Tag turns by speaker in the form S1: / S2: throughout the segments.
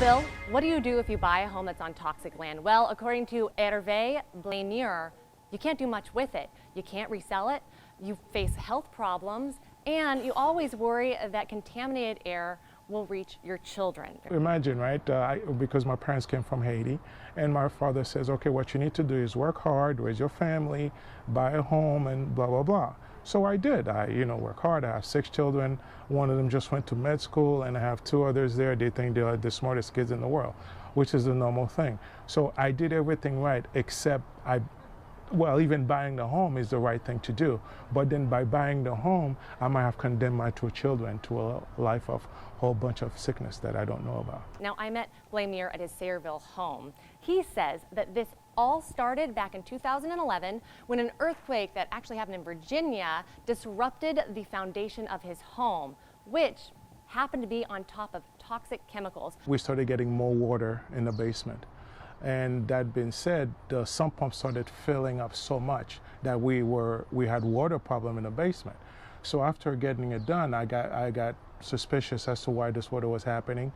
S1: Bill, what do you do if you buy a home that's on toxic land? Well, according to Herve Blemur, you can't do much with it. You can't resell it, you face health problems, and you always worry that contaminated air will reach your children.
S2: Imagine, right, because my parents came from Haiti, and my father says, okay, what you need to do is work hard, raise your family, buy a home, and blah, blah, blah. So I did. I, work hard. I have 6 children. One of them just went to med school, and I have 2 others there. They think they are the smartest kids in the world, which is the normal thing. So I did everything right, except even buying the home is the right thing to do. But then by buying the home, I might have condemned my 2 children to a life of a whole bunch of sickness that I don't know about.
S1: Now, I met Blemur at his Sayreville home. He says that this all started back in 2011 when an earthquake that actually happened in Virginia disrupted the foundation of his home, which happened to be on top of toxic chemicals.
S2: We started getting more water in the basement. And that being said, the sump pump started filling up so much that we had water problem in the basement. So after getting it done, I got suspicious as to why this water was happening.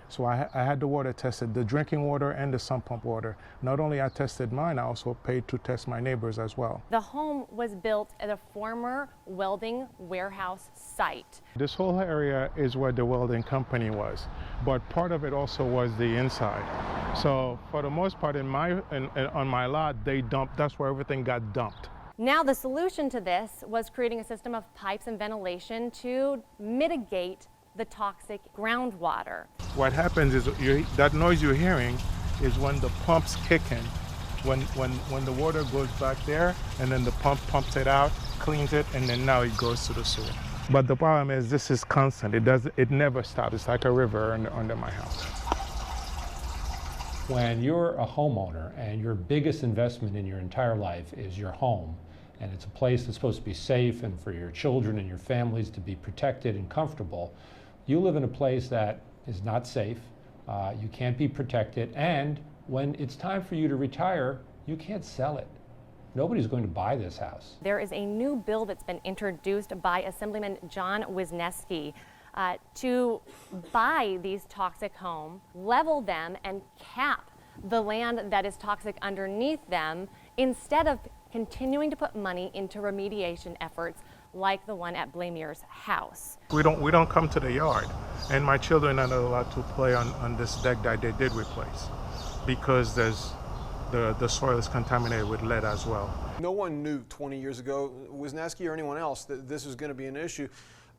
S2: So I had the water tested, the drinking water and the sump pump water. Not only I tested mine, I also paid to test my neighbors as well.
S1: The home was built at a former welding warehouse site.
S2: This whole area is where the welding company was, but part of it also was the inside. So for the most part, on my lot, they dumped. That's where everything got dumped.
S1: Now the solution to this was creating a system of pipes and ventilation to mitigate the toxic groundwater.
S2: What happens is that noise you're hearing is when the pumps kick in. When the water goes back there, and then the pump pumps it out, cleans it, and then now it goes to the sewer. But the problem is this is constant. It never stops. It's like a river under my house.
S3: When you're a homeowner and your biggest investment in your entire life is your home, and it's a place that's supposed to be safe and for your children and your families to be protected and comfortable, you live in a place that is not safe, you can't be protected, and when it's time for you to retire, you can't sell it. Nobody's going to buy this house.
S1: There is a new bill that's been introduced by Assemblyman John Wisniewski to buy these toxic homes, level them, and cap the land that is toxic underneath them instead of continuing to put money into remediation efforts like the one at Blemur's house.
S2: We don't come to the yard, and my children are not allowed to play on this deck that they did replace because the soil is contaminated with lead as well.
S4: No one knew 20 years ago, Wisniewski or anyone else, that this was going to be an issue.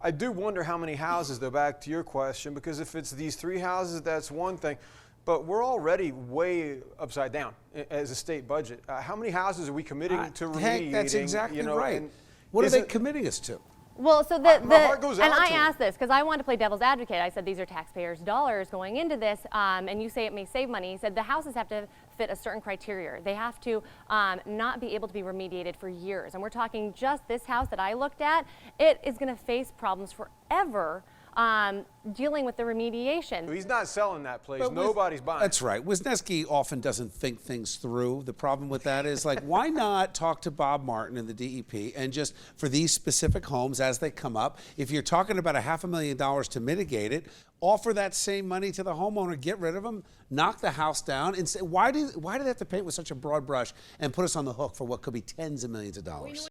S4: I do wonder how many houses, though, back to your question, because if it's these 3 houses, that's one thing. But we're already way upside down as a state budget. How many houses are we committing to remediating?
S5: Heck, that's exactly right. What are they committing us to?
S1: Well, so
S4: my heart goes out
S1: and I
S4: to
S1: asked this because I wanted to play devil's advocate. I said these are taxpayers' dollars going into this, and you say it may save money. He said the houses have to fit a certain criteria. They have to not be able to be remediated for years. And we're talking just this house that I looked at. It is going to face problems forever dealing with the remediation.
S4: He's not selling that place. Nobody's buying.
S5: That's right. Wisniewski often doesn't think things through. The problem with that is, like, why not talk to Bob Martin and the DEP and just for these specific homes as they come up, if you're talking about $500,000 to mitigate it, offer that same money to the homeowner, get rid of them, knock the house down, and say, why do they have to paint with such a broad brush and put us on the hook for what could be tens of millions of dollars?